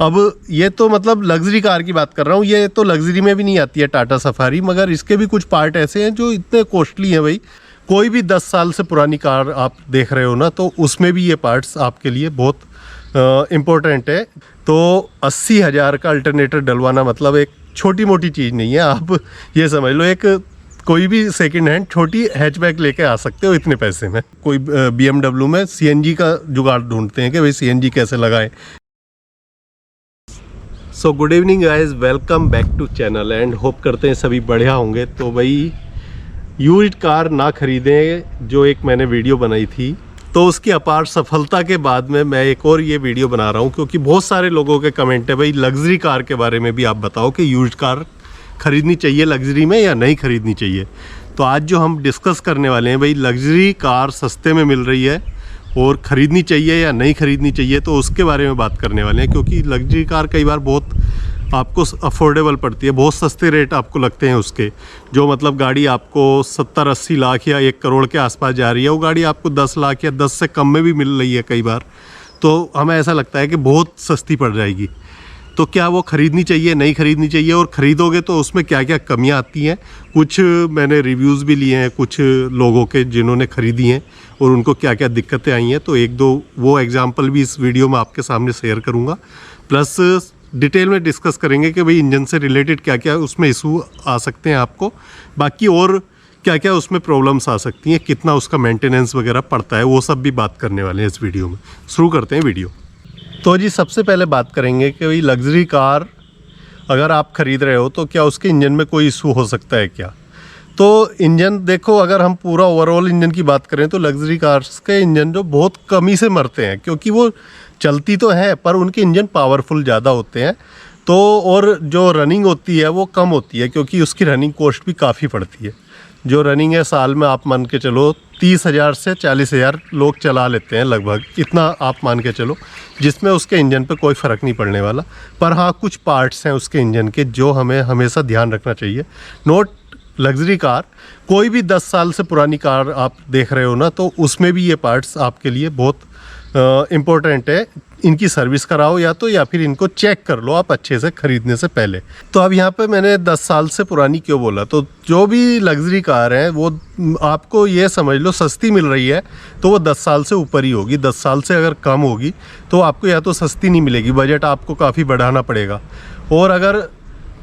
अब ये तो मतलब लग्जरी कार की बात कर रहा हूँ, ये तो लग्जरी में भी नहीं आती है टाटा सफारी, मगर इसके भी कुछ पार्ट ऐसे हैं जो इतने कॉस्टली हैं भाई। कोई भी 10 साल से पुरानी कार आप देख रहे हो ना, तो उसमें भी ये पार्ट्स आपके लिए बहुत इम्पोर्टेंट है। तो 80,000 का अल्टरनेटर डलवाना मतलब एक छोटी मोटी चीज़ नहीं है। आप ये समझ लो एक कोई भी सेकंड हैंड छोटी हैचबैक लेके आ सकते हो इतने पैसे में। कोई BMW में CNG का जुगाड़ ढूंढते हैं कि भाई CNG कैसे लगाएं। So good evening guys, welcome back to channel and hope करते हैं सभी बढ़िया होंगे। तो भाई यूज्ड कार ना खरीदें, जो एक मैंने वीडियो बनाई थी, तो उसकी अपार सफलता के बाद में मैं एक और ये वीडियो बना रहा हूँ, क्योंकि बहुत सारे लोगों के कमेंट है भाई लग्जरी कार के बारे में भी आप बताओ कि यूज्ड कार खरीदनी चाहिए लग्जरी में या नहीं खरीदनी चाहिए। तो आज जो हम डिस्कस करने वाले हैं भाई, लग्जरी कार सस्ते में मिल रही है और ख़रीदनी चाहिए या नहीं ख़रीदनी चाहिए, तो उसके बारे में बात करने वाले हैं। क्योंकि लग्जरी कार कई बार बहुत आपको अफोर्डेबल पड़ती है, बहुत सस्ते रेट आपको लगते हैं उसके। जो मतलब गाड़ी आपको 70-80 लाख या 1 करोड़ के आसपास जा रही है, वो गाड़ी आपको 10 लाख या 10 से कम में भी मिल रही है कई बार। तो हमें ऐसा लगता है कि बहुत सस्ती पड़ जाएगी, तो क्या वो ख़रीदनी चाहिए नहीं ख़रीदनी चाहिए, और ख़रीदोगे तो उसमें क्या क्या कमियां आती हैं। कुछ मैंने रिव्यूज़ भी लिए हैं कुछ लोगों के जिन्होंने ख़रीदी हैं और उनको क्या क्या दिक्कतें आई हैं, तो एक दो वो एग्जांपल भी इस वीडियो में आपके सामने शेयर करूंगा। प्लस डिटेल में डिस्कस करेंगे कि भाई इंजन से रिलेटेड क्या क्या उसमें इशू आ सकते हैं आपको, बाकी और क्या क्या उसमें प्रॉब्लम्स आ सकती हैं, कितना उसका मेंटेनेंस वगैरह पड़ता है, वो सब भी बात करने वाले हैं इस वीडियो में। शुरू करते हैं वीडियो। तो जी सबसे पहले बात करेंगे कि भाई लग्जरी कार अगर आप ख़रीद रहे हो तो क्या उसके इंजन में कोई इशू हो सकता है क्या। तो इंजन देखो, अगर हम पूरा ओवरऑल इंजन की बात करें तो लग्जरी कार्स के इंजन जो बहुत कमी से मरते हैं, क्योंकि वो चलती तो है पर उनके इंजन पावरफुल ज़्यादा होते हैं। तो और जो रनिंग होती है वो कम होती है, क्योंकि उसकी रनिंग कॉस्ट भी काफ़ी पड़ती है। जो रनिंग है साल में आप मान के चलो 30,000 से 40,000 लोग चला लेते हैं लगभग, इतना आप मान के चलो, जिसमें उसके इंजन पे कोई फ़र्क नहीं पड़ने वाला। पर हाँ, कुछ पार्ट्स हैं उसके इंजन के जो हमें हमेशा ध्यान रखना चाहिए। नोट लग्जरी कार, कोई भी 10 साल से पुरानी कार आप देख रहे हो ना, तो उसमें भी ये पार्ट्स आपके लिए बहुत इम्पोर्टेंट है। इनकी सर्विस कराओ या फिर इनको चेक कर लो आप अच्छे से खरीदने से पहले। तो अब यहाँ पे मैंने 10 साल से पुरानी क्यों बोला, तो जो भी लग्जरी कार है वो आपको ये समझ लो सस्ती मिल रही है तो वो 10 साल से ऊपर ही होगी। 10 साल से अगर कम होगी तो आपको या तो सस्ती नहीं मिलेगी, बजट आपको काफ़ी बढ़ाना पड़ेगा, और अगर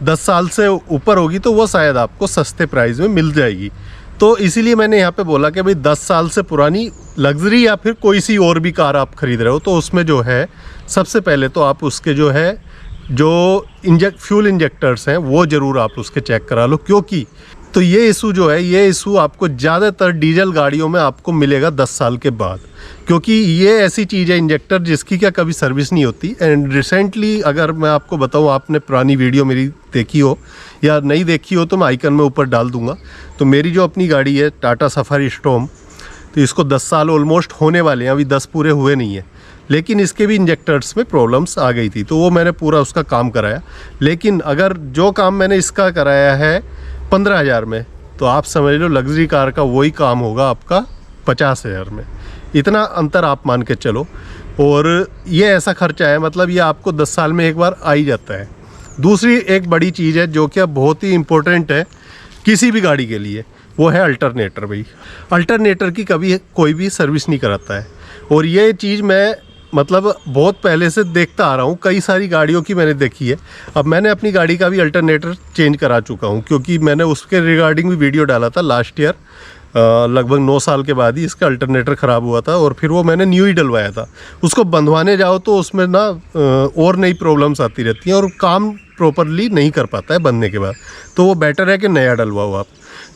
10 साल से ऊपर होगी तो वो शायद आपको सस्ते प्राइस में मिल जाएगी। तो इसीलिए मैंने यहाँ पे बोला कि भाई 10 साल से पुरानी लग्जरी या फिर कोई सी और भी कार आप खरीद रहे हो, तो उसमें जो है सबसे पहले तो आप उसके जो है जो फ्यूल इंजेक्टर्स हैं वो ज़रूर आप उसके चेक करा लो। क्योंकि तो ये इशू जो है, ये इशू आपको ज़्यादातर डीजल गाड़ियों में आपको मिलेगा 10 साल के बाद, क्योंकि ये ऐसी चीज़ है इंजेक्टर जिसकी क्या कभी सर्विस नहीं होती। एंड रिसेंटली अगर मैं आपको बताऊँ, आपने पुरानी वीडियो मेरी देखी हो या नहीं देखी हो तो मैं आइकन में ऊपर डाल दूंगा। तो मेरी जो अपनी गाड़ी है टाटा सफारी स्टॉर्म, तो इसको 10 साल ऑलमोस्ट होने वाले हैं, अभी 10 पूरे हुए नहीं है, लेकिन इसके भी इंजेक्टर्स में प्रॉब्लम्स आ गई थी, तो वो मैंने पूरा उसका काम कराया। लेकिन अगर जो काम मैंने इसका कराया है 15,000 में, तो आप समझ लो लग्जरी कार का वही काम होगा आपका 50,000 में। इतना अंतर आप मान के चलो, और ये ऐसा खर्चा है, मतलब ये आपको 10 साल में एक बार आ ही जाता है। दूसरी एक बड़ी चीज़ है जो कि बहुत ही इम्पोर्टेंट है किसी भी गाड़ी के लिए, वो है अल्टरनेटर। भाई अल्टरनेटर की कभी कोई भी सर्विस नहीं कराता है, और ये चीज़ मैं मतलब बहुत पहले से देखता आ रहा हूँ, कई सारी गाड़ियों की मैंने देखी है। अब मैंने अपनी गाड़ी का भी अल्टरनेटर चेंज करा चुका हूँ, क्योंकि मैंने उसके रिगार्डिंग भी वीडियो डाला था लास्ट ईयर। लगभग 9 साल के बाद ही इसका अल्टरनेटर ख़राब हुआ था, और फिर वो मैंने न्यू ही डलवाया था। उसको बंधवाने जाओ तो उसमें ना और नई प्रॉब्लम्स आती रहती हैं और काम प्रॉपरली नहीं कर पाता है बंधने के बाद, तो वो बेटर है कि नया डलवाओ आप।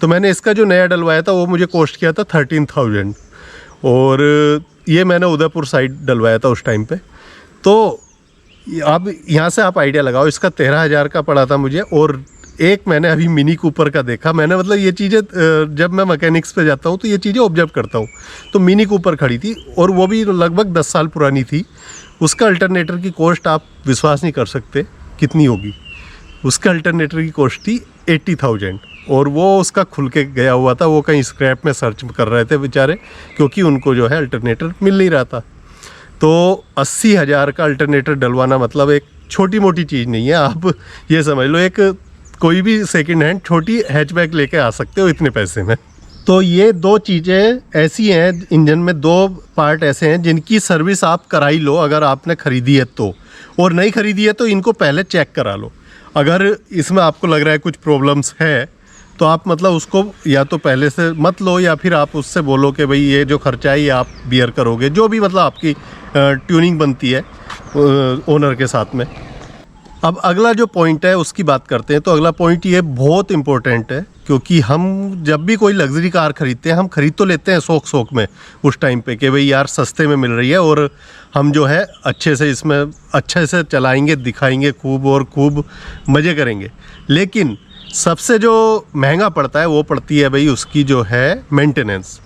तो मैंने इसका जो नया डलवाया था वो मुझे कॉस्ट किया था 13,000, और ये मैंने उदयपुर साइड डलवाया था उस टाइम पे। तो अब यहाँ से आप आइडिया लगाओ, इसका 13,000 का पड़ा था मुझे। और एक मैंने अभी मिनी कूपर का देखा, मैंने मतलब ये चीज़ें जब मैं मैकेनिक्स पे जाता हूँ तो ये चीज़ें ऑब्जर्व करता हूँ, तो मिनी कूपर खड़ी थी और वो भी लगभग 10 साल पुरानी थी। उसका अल्टरनेटर की कॉस्ट आप विश्वास नहीं कर सकते कितनी होगी। उसका अल्टरनेटर की कॉस्ट थी 80,000, और वो उसका खुल के गया हुआ था। वो कहीं स्क्रैप में सर्च कर रहे थे बेचारे, क्योंकि उनको जो है अल्टरनेटर मिल नहीं रहा था। तो 80,000 का अल्टरनेटर डलवाना मतलब एक छोटी मोटी चीज़ नहीं है, आप ये समझ लो एक कोई भी सेकंड हैंड छोटी हैचबैक लेके आ सकते हो इतने पैसे में। तो ये दो चीज़ें ऐसी हैं, इंजन में दो पार्ट ऐसे हैं जिनकी सर्विस आप करा ही लो अगर आपने ख़रीदी है तो, और नहीं ख़रीदी है तो इनको पहले चेक करा लो। अगर इसमें आपको लग रहा है कुछ प्रॉब्लम्स है तो आप मतलब उसको या तो पहले से मत लो, या फिर आप उससे बोलो कि भाई ये जो खर्चा है ये आप बियर करोगे, जो भी मतलब आपकी ट्यूनिंग बनती है ओनर के साथ में। अब अगला जो पॉइंट है उसकी बात करते हैं। तो अगला पॉइंट ये बहुत इम्पोर्टेंट है, क्योंकि हम जब भी कोई लग्जरी कार ख़रीदते हैं हम ख़रीद तो लेते हैं शौक में उस टाइम पे कि भाई यार सस्ते में मिल रही है और हम जो है अच्छे से इसमें अच्छे से चलाएंगे, दिखाएंगे खूब और खूब मज़े करेंगे। लेकिन सबसे जो महंगा पड़ता है वो पड़ती है भाई उसकी जो है मेंटेनेंस,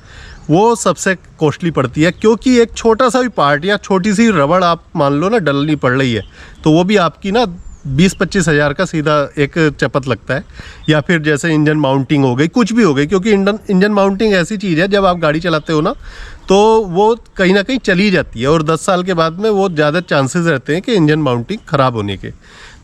वो सबसे कॉस्टली पड़ती है। क्योंकि एक छोटा सा भी पार्ट या छोटी सी रबड़ आप मान लो ना डलनी पड़ रही है तो वो भी आपकी ना 20-25 हज़ार का सीधा एक चपत लगता है। या फिर जैसे इंजन माउंटिंग हो गई, कुछ भी हो गई, क्योंकि इंजन माउंटिंग ऐसी चीज़ है जब आप गाड़ी चलाते हो ना तो वो कहीं ना कहीं चली जाती है और 10 साल के बाद में वो ज़्यादा चांसेस रहते हैं कि इंजन माउंटिंग ख़राब होने के।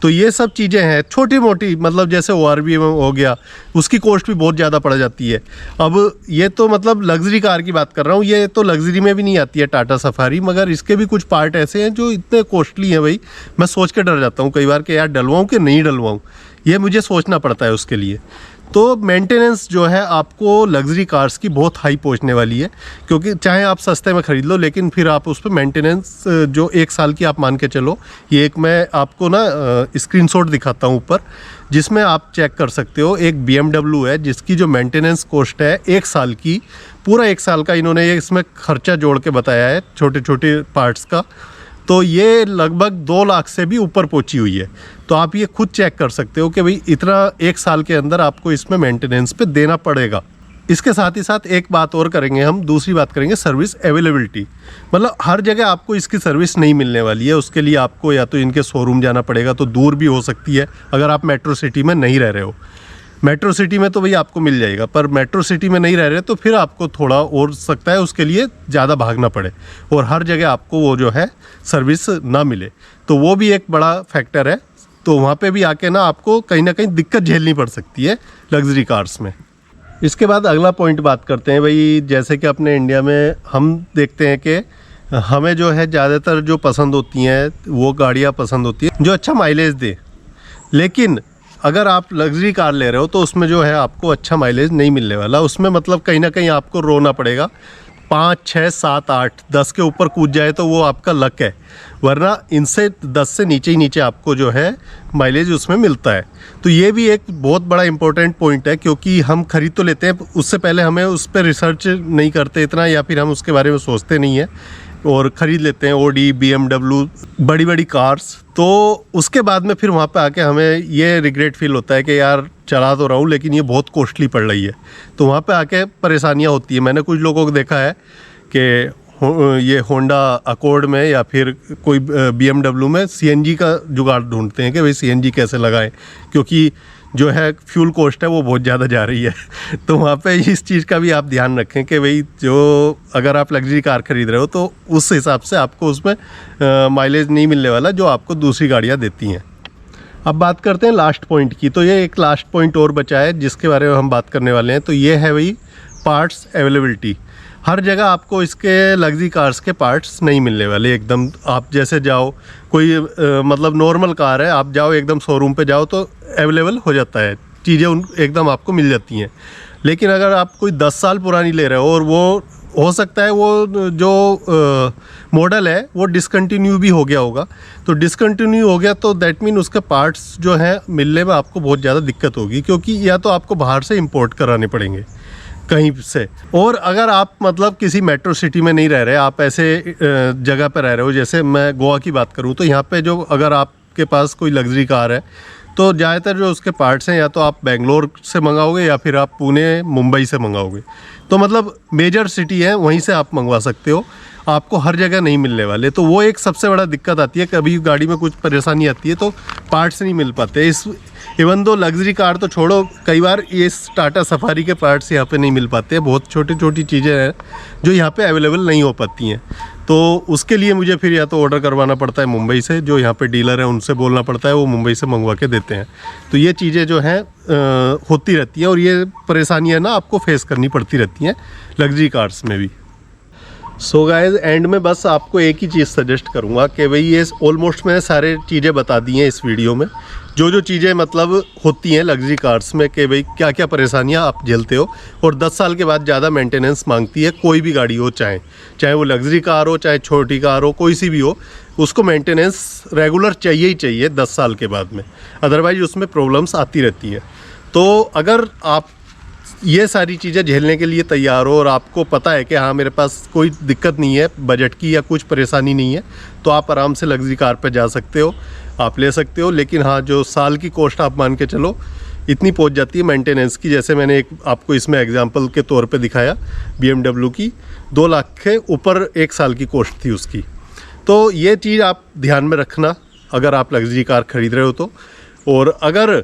तो ये सब चीज़ें हैं छोटी मोटी, मतलब जैसे ORV हो गया, उसकी कॉस्ट भी बहुत ज़्यादा पड़ जाती है। अब ये तो मतलब लग्जरी कार की बात कर रहा हूँ, ये तो लग्जरी में भी नहीं आती है टाटा सफारी, मगर इसके भी कुछ पार्ट ऐसे हैं जो इतने कॉस्टली हैं भाई, मैं सोच के डर जाता हूँ कई बार कि यार डलवाऊँ कि नहीं डलवाऊँ, ये मुझे सोचना पड़ता है उसके लिए। तो मेंटेनेंस जो है आपको लग्जरी कार्स की बहुत हाई पहुंचने वाली है, क्योंकि चाहे आप सस्ते में ख़रीद लो लेकिन फिर आप उस पर मेंटेनेंस जो 1 साल की आप मान के चलो। ये एक मैं आपको ना स्क्रीनशॉट दिखाता हूँ ऊपर, जिसमें आप चेक कर सकते हो। एक BMW है जिसकी जो मेंटेनेंस कॉस्ट है 1 साल की, पूरा 1 साल का इन्होंने ये इसमें खर्चा जोड़ के बताया है छोटे छोटे पार्ट्स का, तो ये लगभग 2 लाख से भी ऊपर पहुंची हुई है। तो आप ये खुद चेक कर सकते हो कि भाई इतना 1 साल के अंदर आपको इसमें मेंटेनेंस पे देना पड़ेगा। इसके साथ ही साथ एक बात और करेंगे हम, दूसरी बात करेंगे सर्विस अवेलेबिलिटी। मतलब हर जगह आपको इसकी सर्विस नहीं मिलने वाली है, उसके लिए आपको या तो इनके शोरूम जाना पड़ेगा, तो दूर भी हो सकती है अगर आप मेट्रो सिटी में नहीं रह रहे हो। मेट्रो सिटी में तो भाई आपको मिल जाएगा, पर मेट्रो सिटी में नहीं रह रहे तो फिर आपको थोड़ा और सकता है उसके लिए ज़्यादा भागना पड़े और हर जगह आपको वो जो है सर्विस ना मिले, तो वो भी एक बड़ा फैक्टर है। तो वहाँ पे भी आके ना आपको कहीं ना कहीं दिक्कत झेलनी पड़ सकती है लग्जरी कार्स में। इसके बाद अगला पॉइंट बात करते हैं भाई, जैसे कि अपने इंडिया में हम देखते हैं कि हमें जो है ज़्यादातर जो पसंद होती हैं वो गाड़ियाँ पसंद होती हैं जो अच्छा माइलेज दे। लेकिन अगर आप लग्जरी कार ले रहे हो तो उसमें जो है आपको अच्छा माइलेज नहीं मिलने वाला, उसमें मतलब कहीं ना कहीं आपको रोना पड़ेगा। 5, 6, 7, 8, 10 के ऊपर कूद जाए तो वो आपका लक है, वरना इनसे 10 से नीचे ही नीचे आपको जो है माइलेज उसमें मिलता है। तो ये भी एक बहुत बड़ा इंपॉर्टेंट पॉइंट है, क्योंकि हम खरीद तो लेते हैं, उससे पहले हमें उस पर रिसर्च नहीं करते इतना, या फिर हम उसके बारे में सोचते नहीं हैं और ख़रीद लेते हैं Audi, BMW, बड़ी बड़ी कार्स। तो उसके बाद में फिर वहाँ पे आके हमें ये रिग्रेट फील होता है कि यार चला तो रहा हूँ लेकिन ये बहुत कॉस्टली पड़ रही है, तो वहाँ पे आके परेशानियाँ होती है। मैंने कुछ लोगों को देखा है कि ये होंडा अकॉर्ड में या फिर कोई BMW में CNG का जुगाड़ ढूंढते हैं कि भाई CNG कैसे लगाएं, क्योंकि जो है फ्यूल कॉस्ट है वो बहुत ज़्यादा जा रही है। तो वहाँ पे इस चीज़ का भी आप ध्यान रखें कि भाई जो अगर आप लग्जरी कार ख़रीद रहे हो तो उस हिसाब से आपको उसमें माइलेज नहीं मिलने वाला जो आपको दूसरी गाड़ियाँ देती हैं। अब बात करते हैं लास्ट पॉइंट की। तो ये एक लास्ट पॉइंट और बचा है जिसके बारे में हम बात करने वाले हैं, तो ये है भाई पार्ट्स अवेलेबिलिटी। हर जगह आपको इसके लग्जरी कार्स के पार्ट्स नहीं मिलने वाले एकदम। आप जैसे जाओ कोई मतलब नॉर्मल कार है, आप जाओ एकदम शोरूम पे जाओ तो अवेलेबल हो जाता है, चीज़ें उन एकदम आपको मिल जाती हैं। लेकिन अगर आप कोई 10 साल पुरानी ले रहे हो और वो हो सकता है वो जो मॉडल है वो डिसकंटिन्यू भी हो गया होगा, तो डिसकंटिन्यू हो गया तो दैट मीन उसके पार्ट्स जो हैं मिलने में आपको बहुत ज़्यादा दिक्कत होगी, क्योंकि या तो आपको बाहर से इंपोर्ट कराने पड़ेंगे कहीं से। और अगर आप मतलब किसी मेट्रो सिटी में नहीं रह रहे, आप ऐसे जगह पर रह रहे हो, जैसे मैं गोवा की बात करूं, तो यहाँ पे जो अगर आपके पास कोई लग्जरी कार है तो ज़्यादातर जो उसके पार्ट्स हैं या तो आप बेंगलोर से मंगाओगे या फिर आप पुणे, मुंबई से मंगाओगे। तो मतलब मेजर सिटी है वहीं से आप मंगवा सकते हो, आपको हर जगह नहीं मिलने वाले। तो वो एक सबसे बड़ा दिक्कत आती है, कभी गाड़ी में कुछ परेशानी आती है तो पार्ट्स नहीं मिल पाते। इस इवन दो लग्जरी कार तो छोड़ो, कई बार ये टाटा सफारी के पार्ट्स यहाँ पे नहीं मिल पाते हैं। बहुत छोटी छोटी चीज़ें हैं जो यहाँ पे अवेलेबल नहीं हो पाती हैं। तो उसके लिए मुझे फिर या तो ऑर्डर करवाना पड़ता है मुंबई से, जो यहाँ पे डीलर है उनसे बोलना पड़ता है, वो मुंबई से मंगवा के देते हैं। तो ये चीज़ें जो हैं होती रहती हैं और ये परेशानियाँ ना आपको फेस करनी पड़ती रहती हैं लग्जरी कार्स में भी। सो गाइस, एंड में बस आपको एक ही चीज़ सजेस्ट करूँगा कि भाई ये ऑलमोस्ट मैंने सारे चीज़ें बता दी हैं इस वीडियो में, जो जो चीज़ें मतलब होती हैं लग्जरी कार्स में, कि भाई क्या क्या परेशानियां आप झेलते हो। और 10 साल के बाद ज़्यादा मेंटेनेंस मांगती है कोई भी गाड़ी हो, चाहे वो लग्जरी कार हो, चाहे छोटी कार हो, कोई सी भी हो, उसको मेंटेनेंस रेगुलर चाहिए ही चाहिए 10 साल के बाद में, अदरवाइज उसमें प्रॉब्लम्स आती रहती हैं। तो अगर आप ये सारी चीज़ें झेलने के लिए तैयार हो और आपको पता है कि हाँ मेरे पास कोई दिक्कत नहीं है बजट की या कुछ परेशानी नहीं है, तो आप आराम से लग्जरी कार पे जा सकते हो, आप ले सकते हो। लेकिन हाँ, जो साल की कॉस्ट आप मान के चलो इतनी पहुंच जाती है मेंटेनेंस की, जैसे मैंने एक आपको इसमें एग्जांपल के तौर पे दिखाया BMW की 2 लाख के ऊपर 1 साल की कॉस्ट थी उसकी। तो ये चीज़ आप ध्यान में रखना अगर आप लग्जरी कार ख़रीद रहे हो तो। और अगर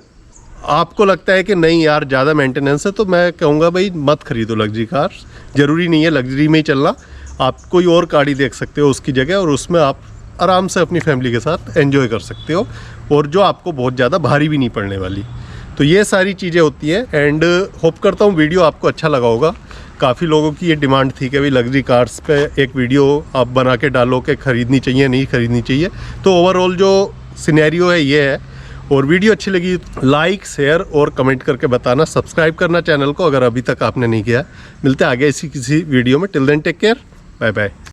आपको लगता है कि नहीं यार ज़्यादा मेंटेनेंस है, तो मैं कहूँगा भाई मत खरीदो लग्जरी कार, ज़रूरी नहीं है लग्जरी में ही चलना, आप कोई और गाड़ी देख सकते हो उसकी जगह, और उसमें आप आराम से अपनी फैमिली के साथ एंजॉय कर सकते हो, और जो आपको बहुत ज़्यादा भारी भी नहीं पड़ने वाली। तो ये सारी चीज़ें होती हैं। एंड होप करता हूँ वीडियो आपको अच्छा लगा होगा। काफ़ी लोगों की ये डिमांड थी कि भाई लग्जरी कार्स पे एक वीडियो आप बना के डालो कि ख़रीदनी चाहिए नहीं ख़रीदनी चाहिए। तो ओवरऑल जो सिनेरियो है ये है। और वीडियो अच्छी लगी लाइक, शेयर और कमेंट करके बताना, सब्सक्राइब करना चैनल को अगर अभी तक आपने नहीं किया। मिलते हैं आगे इसी किसी वीडियो में। Till then take care, bye bye.